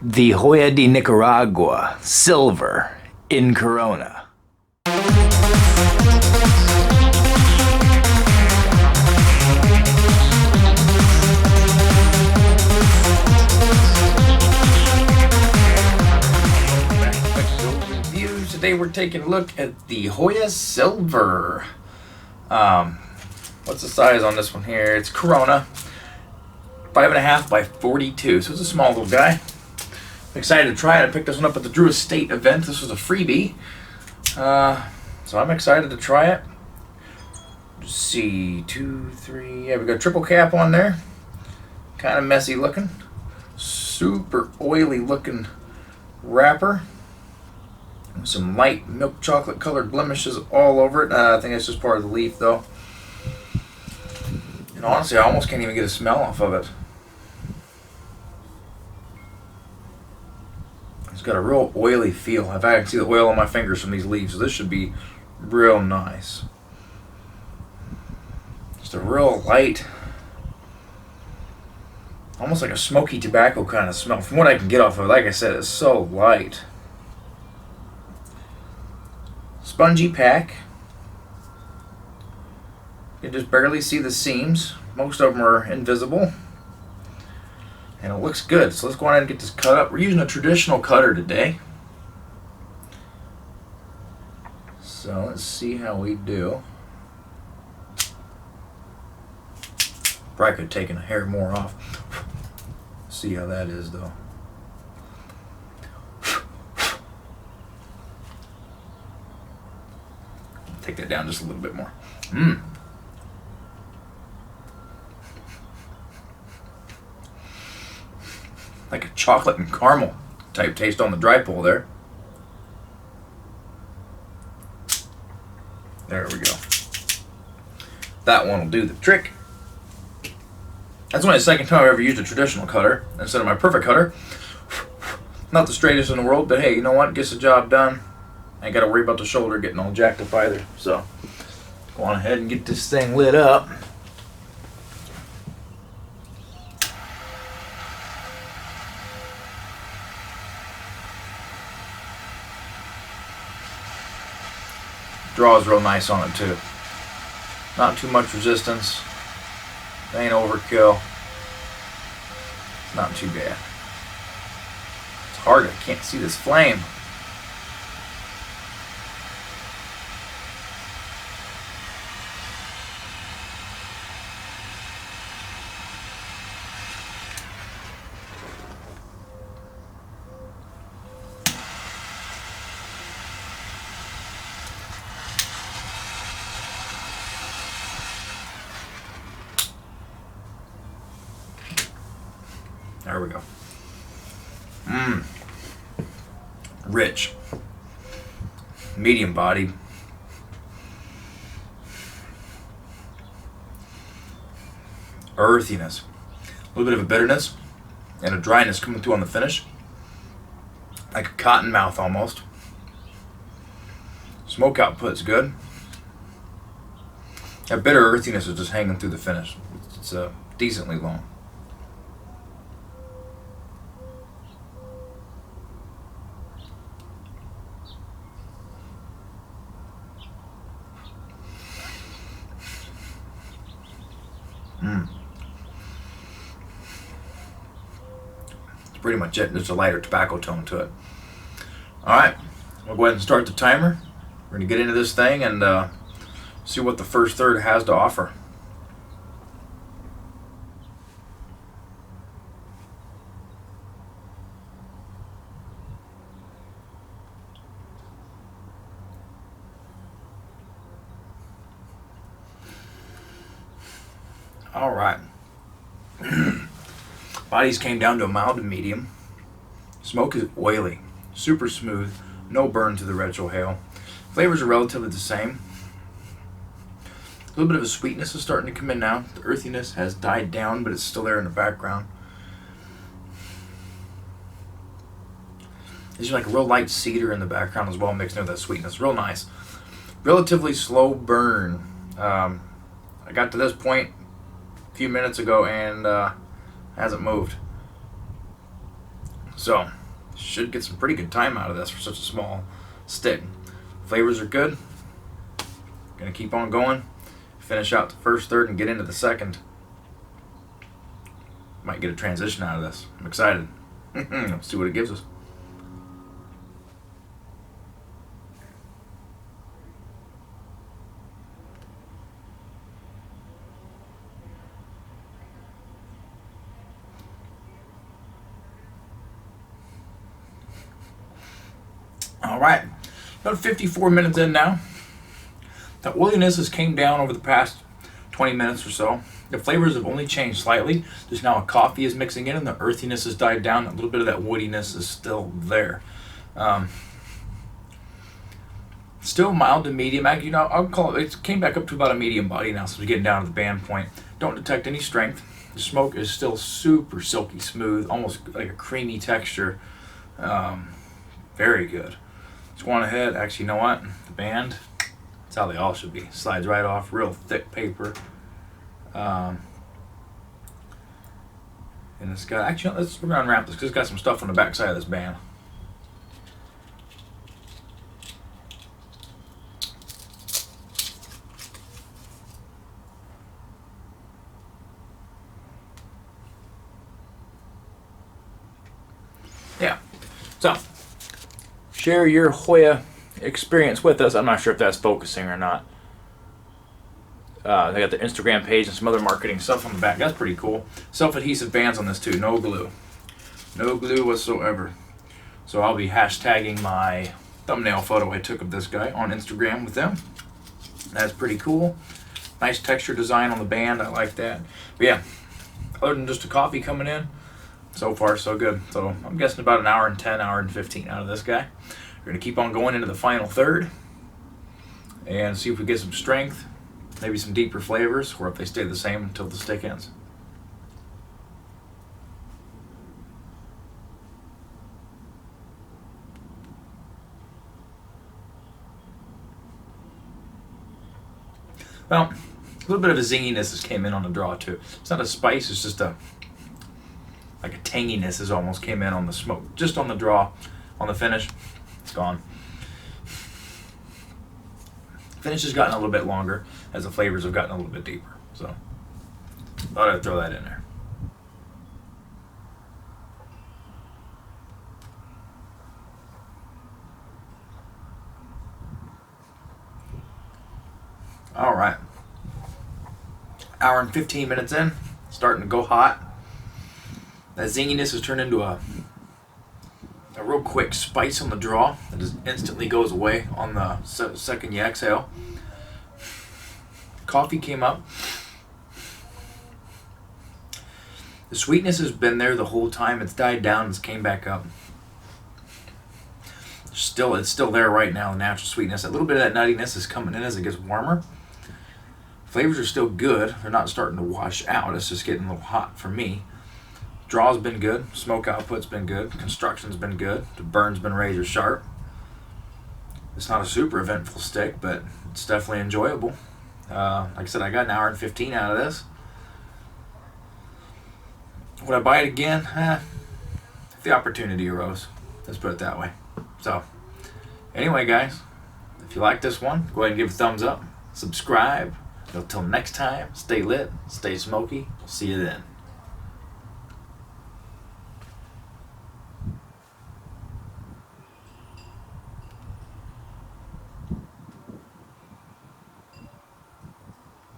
the Joya de Nicaragua Silver in Corona. Today we're taking a look at the Joya Silver. What's the size on this one here? It's Corona, 5.5 by 42, so it's a small little guy. I'm excited to try it. I picked this one up at the Drew Estate event. This was a freebie, so I'm excited to try it. Let's see, 2, 3. Yeah, we got triple cap on there. Kind of messy looking, super oily looking wrapper. Some light milk chocolate colored blemishes all over it. I think it's just part of the leaf though. And honestly, I almost can't even get a smell off of it. It's got a real oily feel. In fact, I can see the oil on my fingers from these leaves, so this should be real nice. Just a real light, almost like a smoky tobacco kind of smell. From what I can get off of it, like I said, it's so light. Spongy pack. You can just barely see the seams. Most of them are invisible. And it looks good. So let's go ahead and get this cut up. We're using a traditional cutter today. So let's see how we do. Probably could have taken a hair more off. See how that is though. Take that down just a little bit more. Like a chocolate and caramel type taste on the dry pull there. There we go. That one will do the trick. That's only the second time I've ever used a traditional cutter instead of my perfect cutter. Not the straightest in the world, but hey, you know what? Gets the job done. I ain't got to worry about the shoulder getting all jacked up either. So, go on ahead and get this thing lit up. Draws real nice on it too. Not too much resistance. It ain't overkill. Not too bad. It's hard. I can't see this flame. There we go. Rich. Medium bodied. Earthiness. A little bit of a bitterness and a dryness coming through on the finish. Like a cotton mouth almost. Smoke output's good. That bitter earthiness is just hanging through the finish. It's decently long. That's pretty much it. There's a lighter tobacco tone to it. Alright, we'll go ahead and start the timer. We're going to get into this thing and see what the first third has to offer. Alright. Bodies came down to a mild to medium. Smoke is oily, super smooth, no burn to the retrohale. Flavors are relatively the same. A little bit of a sweetness is starting to come in now. The earthiness has died down, but it's still there in the background. There's like a real light cedar in the background as well, mixed in with that sweetness. Real nice. Relatively slow burn. I got to this point a few minutes ago and hasn't moved. So, should get some pretty good time out of this for such a small stick. Flavors are good. Gonna keep on going. Finish out the first third and get into the second. Might get a transition out of this. I'm excited. Let's see what it gives us. All right, about 54 minutes in now. The oiliness has came down over the past 20 minutes or so. The flavors have only changed slightly. Just now a coffee is mixing in and the earthiness has died down. A little bit of that woodiness is still there. Still mild to medium. I'll call it, it came back up to about a medium body now, so we're getting down to the band point. Don't detect any strength. The smoke is still super silky smooth, almost like a creamy texture. Very good. Let's go on ahead. Actually, you know what? The band, that's how they all should be. Slides right off, real thick paper. And it's got, actually, we're gonna unwrap this because it's got some stuff on the back side of this band. Yeah. So, share your Joya experience with us. I'm not sure if that's focusing or not. They got the Instagram page and some other marketing stuff on the back. That's pretty cool. Self-adhesive bands on this too. No glue. No glue whatsoever. So I'll be hashtagging my thumbnail photo I took of this guy on Instagram with them. That's pretty cool. Nice texture design on the band. I like that. But yeah, other than just a coffee coming in, so far so good. So I'm guessing about an hour and 10, hour and 15 out of this guy. We're going to keep on going into the final third and see if we get some strength, maybe some deeper flavors, or if they stay the same until the stick ends. Well, a little bit of a zinginess has came in on the draw too. It's not a spice, it's just like a tanginess has almost came in on the smoke. Just on the draw, on the finish, it's gone. Finish has gotten a little bit longer as the flavors have gotten a little bit deeper. So, thought I'd throw that in there. All right. Hour and 15 minutes in, starting to go hot. That zinginess has turned into a real quick spice on the draw that just instantly goes away on the second you exhale. Coffee came up. The sweetness has been there the whole time. It's died down. It's came back up. It's still there right now. The natural sweetness. A little bit of that nuttiness is coming in as it gets warmer. Flavors are still good. They're not starting to wash out. It's just getting a little hot for me. Draw's been good. Smoke output's been good. Construction's been good. The burn's been razor sharp. It's not a super eventful stick, but it's definitely enjoyable. Like I said, I got an hour and 15 out of this. Would I buy it again? If the opportunity arose. Let's put it that way. So, anyway, guys, if you like this one, go ahead and give it a thumbs up. Subscribe. Until next time, stay lit, stay smoky. We'll see you then.